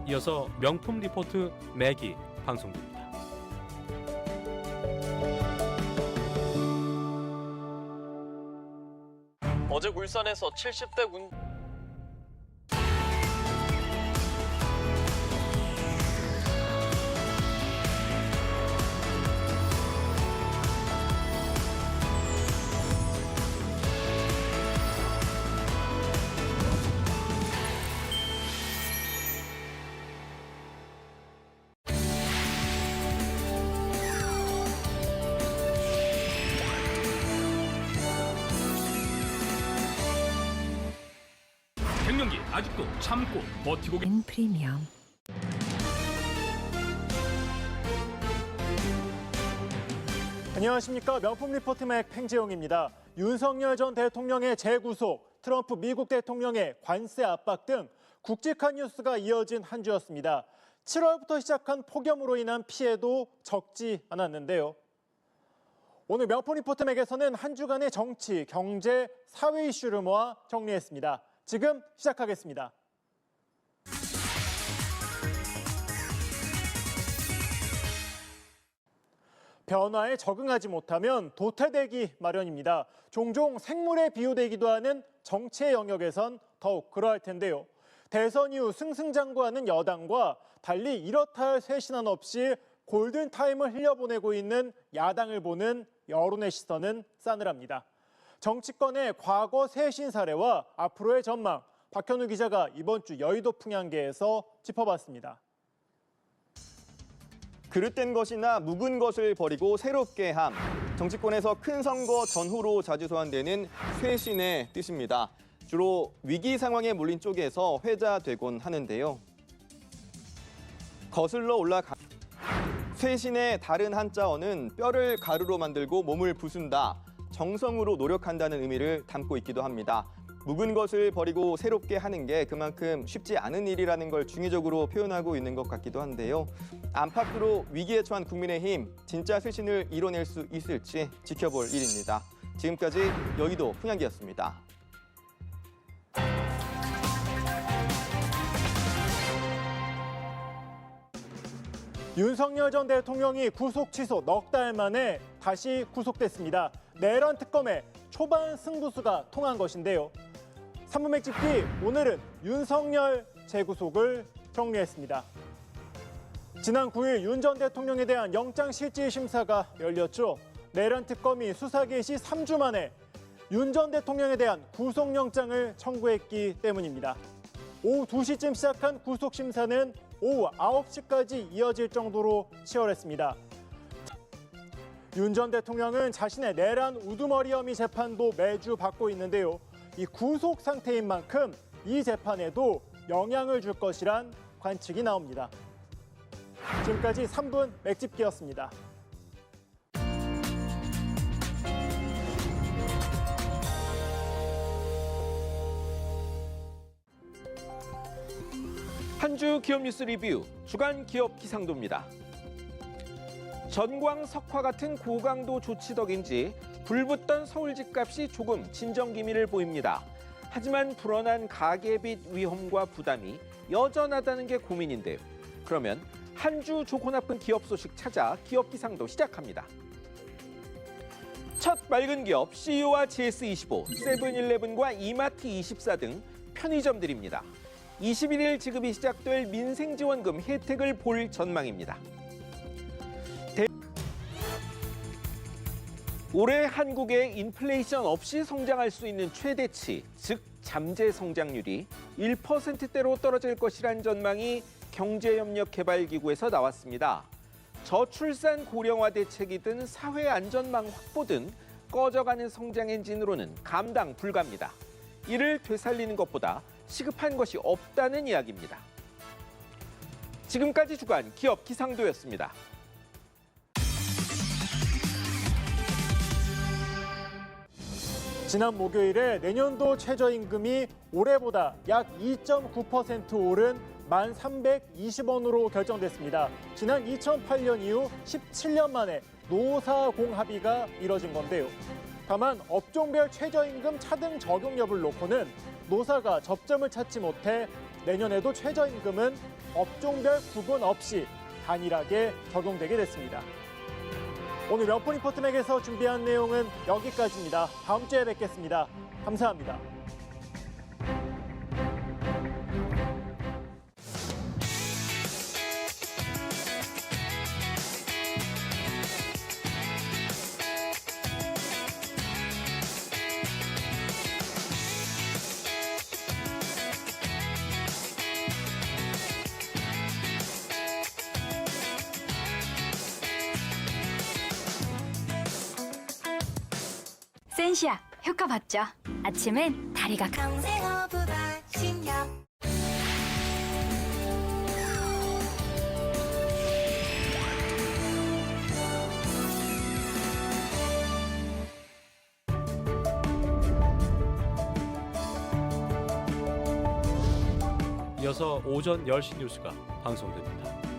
이어서 명품 리포트 매기 방송됩니다. 어제 울산에서 70대 군 갱년기 아직도 참고 버티고 프리미엄. 안녕하십니까. 명품 리포트 맥 팽재용입니다. 윤석열 전 대통령의 재구속, 트럼프 미국 대통령의 관세 압박 등 굵직한 뉴스가 이어진 한 주였습니다. 7월부터 시작한 폭염으로 인한 피해도 적지 않았는데요. 오늘 명품 리포트 맥에서는 한 주간의 정치, 경제, 사회 이슈를 모아 정리했습니다. 지금 시작하겠습니다. 변화에 적응하지 못하면 도태되기 마련입니다. 종종 생물에 비유되기도 하는 정치의 영역에선 더욱 그러할 텐데요. 대선 이후 승승장구하는 여당과 달리 이렇다 할 쇄신안 없이 골든타임을 흘려보내고 있는 야당을 보는 여론의 시선은 싸늘합니다. 정치권의 과거 쇄신 사례와 앞으로의 전망, 박현우 기자가 이번 주 여의도 풍향계에서 짚어봤습니다. 그릇된 것이나 묵은 것을 버리고 새롭게 함. 정치권에서 큰 선거 전후로 자주 소환되는 쇄신의 뜻입니다. 주로 위기 상황에 몰린 쪽에서 회자되곤 하는데요. 거슬러 올라가 쇄신의 다른 한자어는 뼈를 가루로 만들고 몸을 부순다, 정성으로 노력한다는 의미를 담고 있기도 합니다. 묵은 것을 버리고 새롭게 하는 게 그만큼 쉽지 않은 일이라는 걸 중의적으로 표현하고 있는 것 같기도 한데요. 안팎으로 위기에 처한 국민의힘, 진짜 쇄신을 이뤄낼 수 있을지 지켜볼 일입니다. 지금까지 여의도 풍향기였습니다. 윤석열 전 대통령이 구속 취소 넉 달 만에 다시 구속됐습니다. 내란 특검의 초반 승부수가 통한 것인데요. 3분 맥집기, 오늘은 윤석열 재구속을 정리했습니다. 지난 9일 윤 전 대통령에 대한 영장실질심사가 열렸죠. 내란 특검이 수사 개시 3주 만에 윤 전 대통령에 대한 구속영장을 청구했기 때문입니다. 오후 2시쯤 시작한 구속심사는 오후 9시까지 이어질 정도로 치열했습니다. 윤 전 대통령은 자신의 내란 우두머리 혐의 재판도 매주 받고 있는데요. 이 구속 상태인 만큼 이 재판에도 영향을 줄 것이란 관측이 나옵니다. 지금까지 3분 맥집기였습니다. 한 주 기업 뉴스 리뷰 주간 기업 기상도입니다. 전광 석화 같은 고강도 조치 덕인지 불붙던 서울 집값이 조금 진정 기미를 보입니다. 하지만 불어난 가계빚 위험과 부담이 여전하다는 게 고민인데요. 그러면 한 주 좋고 나쁜 기업 소식 찾아 기업 기상도 시작합니다. 첫 맑은 기업 CU와 GS25, 세븐일레븐과 이마트24 등 편의점들입니다. 21일 지급이 시작될 민생지원금 혜택을 볼 전망입니다. 올해 한국의 인플레이션 없이 성장할 수 있는 최대치, 즉 잠재 성장률이 1%대로 떨어질 것이란 전망이 경제협력개발기구에서 나왔습니다. 저출산 고령화 대책이든 사회 안전망 확보든 꺼져가는 성장 엔진으로는 감당 불가입니다. 이를 되살리는 것보다 시급한 것이 없다는 이야기입니다. 지금까지 주간 기업 기상도였습니다. 지난 목요일에 내년도 최저임금이 올해보다 약 2.9% 오른 1,320원으로 결정됐습니다. 지난 2008년 이후 17년 만에 노사공합의가 이뤄진 건데요. 다만 업종별 최저임금 차등 적용 여부를 놓고는 노사가 접점을 찾지 못해 내년에도 최저임금은 업종별 구분 없이 단일하게 적용되게 됐습니다. 오늘 몇푼 리포트맥에서 준비한 내용은 여기까지입니다. 다음 주에 뵙겠습니다. 감사합니다. 센시아 효과 봤죠? 아침엔 다리가 강생어부가 신협 이어서 오전 10시 뉴스가 방송됩니다.